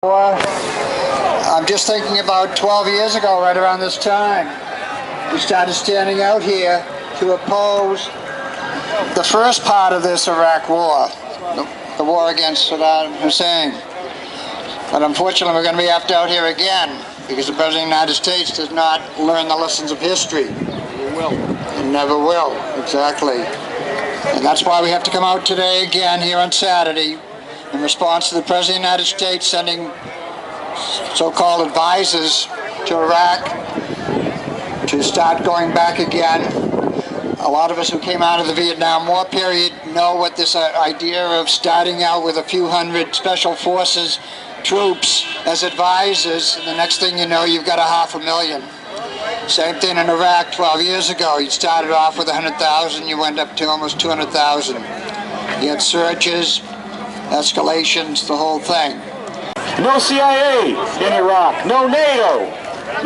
I'm just thinking about 12 years ago, right around this time, we started standing out here to oppose the first part of this Iraq war, the war against Saddam Hussein. But unfortunately, we're going to be out here again because the President of the United States does not learn the lessons of history. Never will. And never will, exactly. And that's why we have to come out today again here on Saturday in response to the President of the United States sending so-called advisors to Iraq to start going back again. A lot of us who came out of the Vietnam War period know what this idea of starting out with a few hundred special forces troops as advisors, and the next thing you know, you've got 500,000. Same thing in Iraq 12 years ago. You started off with 100,000, you went up to almost 200,000. You had surges, escalations, the whole thing. No CIA in Iraq, no NATO,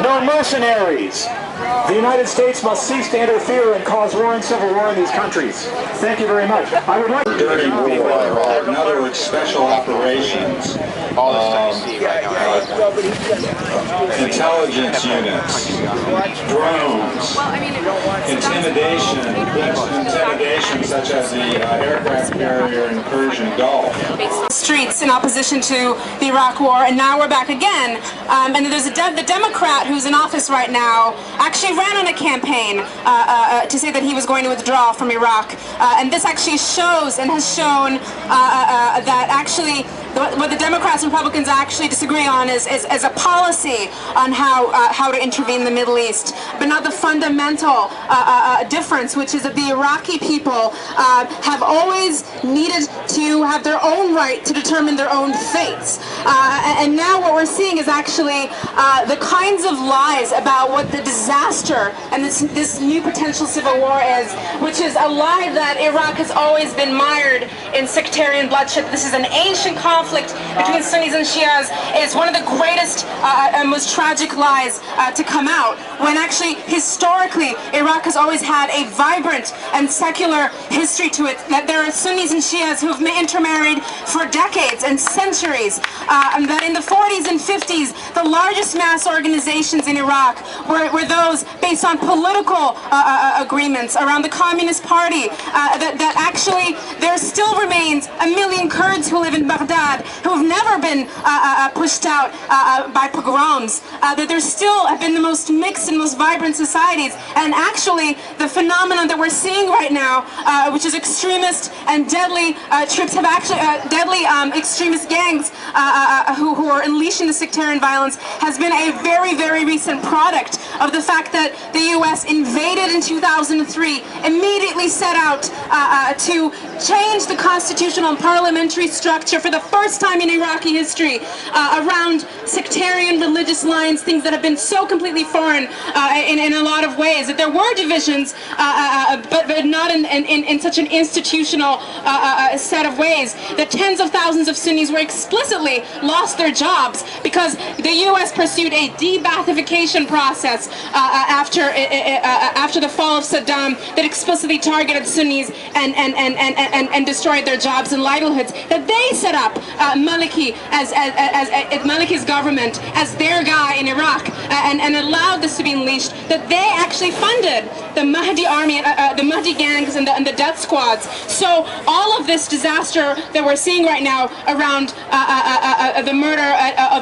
no mercenaries. The United States must cease to interfere and cause war and civil war in these countries. Thank you very much. I would like dirty war, in other words, special operations, intelligence units, drones, intimidation such as the aircraft carrier in the Persian Gulf. Streets in opposition to the Iraq War, and now we're back again. And there's the Democrat who's in office right now actually ran on a campaign to say that he was going to withdraw from Iraq. And this actually shows and has shown that actually what the Democrats and Republicans actually disagree on is a policy on how to intervene in the Middle East, but not the fundamental difference, which is that the Iraqi people have always needed to have their own right to determine their own fates. And now what we're seeing is actually the kinds of lies about what the disaster and this new potential civil war is, which is a lie that Iraq has always been mired in sectarian bloodshed. This is an ancient conflict between Sunnis and Shias. It's one of the greatest and most tragic lies to come out, when actually historically Iraq has always had a vibrant and secular history to it, that there are Sunnis and Shias who have intermarried for decades and centuries, and that in the 40s and 50s the largest mass organizations in Iraq were those based on political agreements around the Communist Party, that actually there still remains 1 million Kurds who live in Baghdad who have never been pushed out by pogroms, that there still have been the most mixed and most vibrant societies. And actually the phenomenon that we're seeing right now, which is extremist and deadly troops have actually deadly extremist gangs who are unleashing the sectarian violence, has been a very, very recent product of the fact that the U.S. invaded in 2003, immediately set out to change the constitutional and parliamentary structure for the first time in Iraqi history around sectarian religious lines, things that have been so completely foreign in a lot of ways, that there were divisions, but not in such an institutional set of ways, that tens of thousands of Sunnis were explicitly lost their jobs because the U.S. pursued a de-Baathification process after the fall of Saddam that explicitly targeted Sunnis and destroyed their jobs and livelihoods, that they set up Maliki as Maliki's government as their guy in Iraq, and allowed this to be unleashed, that they actually funded the Mahdi army, the Mahdi gangs and the death squads. So all of this disaster that we're seeing right now around the murder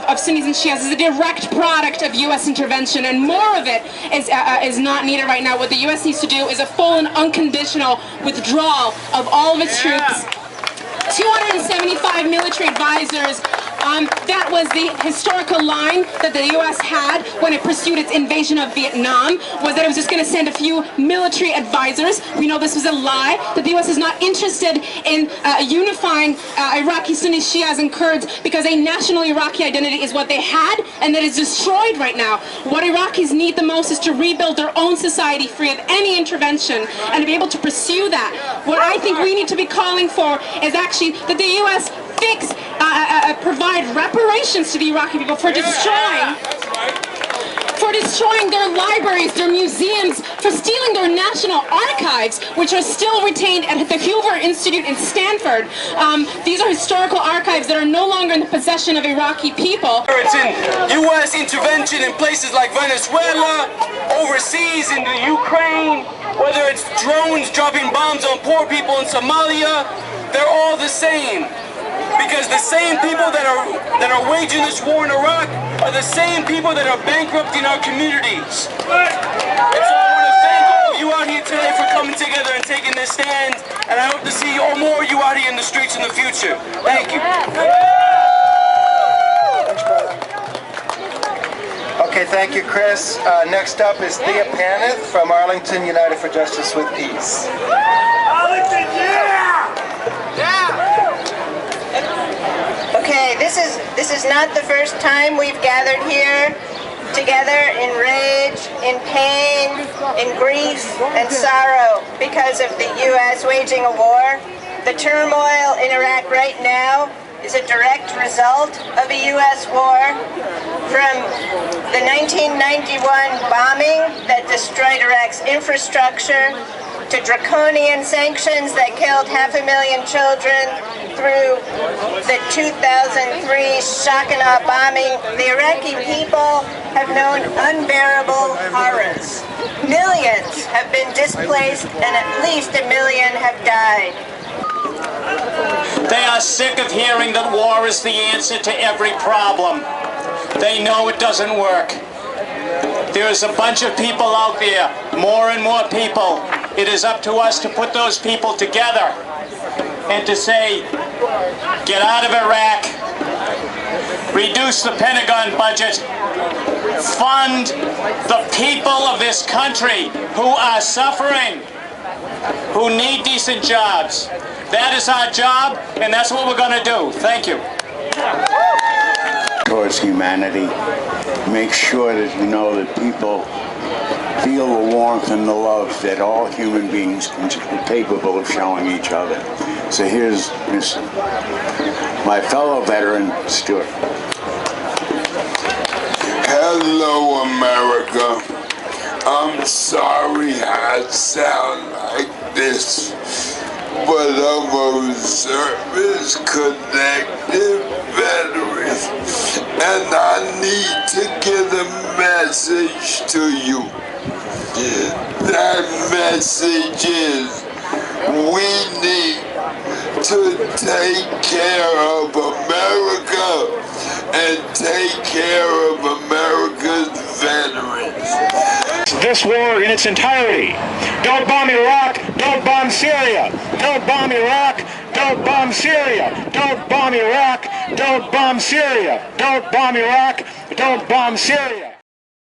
of Sunnis and Shias is a direct product of U.S. intervention, and more of it is not needed right now. What the U.S. needs to do is a full and unconditional withdrawal of all of its troops. 275 military advisors. That was the historical line that the U.S. had when it pursued its invasion of Vietnam, was that it was just going to send a few military advisors. We know this was a lie, that the U.S. is not interested in unifying Iraqi Sunni Shias and Kurds, because a national Iraqi identity is what they had, and that is destroyed right now. What Iraqis need the most is to rebuild their own society free of any intervention, and to be able to pursue that. What I think we need to be calling for is actually that the U.S. provide reparations to the Iraqi people for destroying for destroying their libraries, their museums, for stealing their national archives, which are still retained at the Hoover Institute in Stanford. These are historical archives that are no longer in the possession of Iraqi people. It's in U.S. intervention in places like Venezuela, overseas in the Ukraine, whether it's drones dropping bombs on poor people in Somalia, they're all the same. Because the same people that are waging this war in Iraq are the same people that are bankrupting our communities. And so I want to thank all of you out here today for coming together and taking this stand, and I hope to see all more of you out here in the streets in the future. Thank you. Okay, thank you, Chris. Next up is Thea Paneth from Arlington United for Justice with Peace. Arlington, yeah! Okay, this is not the first time we've gathered here together in rage, in pain, in grief, and sorrow because of the U.S. waging a war. The turmoil in Iraq right now is a direct result of a U.S. war. From the 1991 bombing that destroyed Iraq's infrastructure, to draconian sanctions that killed 500,000 children, through the 2003 shock and awe bombing, the Iraqi people have known unbearable horrors. Millions have been displaced and at least 1 million have died. They are sick of hearing that war is the answer to every problem. They know it doesn't work. There is a bunch of people out there, more and more people. It is up to us to put those people together and to say, get out of Iraq, reduce the Pentagon budget, fund the people of this country who are suffering, who need decent jobs. That is our job, and that's what we're going to do. Thank you. Towards humanity, make sure that you know that people feel the warmth and the love that all human beings are capable of showing each other. So here's my fellow veteran, Stuart. Hello, America. I'm sorry I sound like this, but I'm a service-connected veteran, and I need to get a message to you. That message is, we need to take care of America and take care of America's veterans. This war in its entirety. Don't bomb Iraq, don't bomb Syria. Don't bomb Iraq, don't bomb Syria. Don't bomb Iraq, don't bomb Syria. Don't bomb Iraq, don't bomb Syria.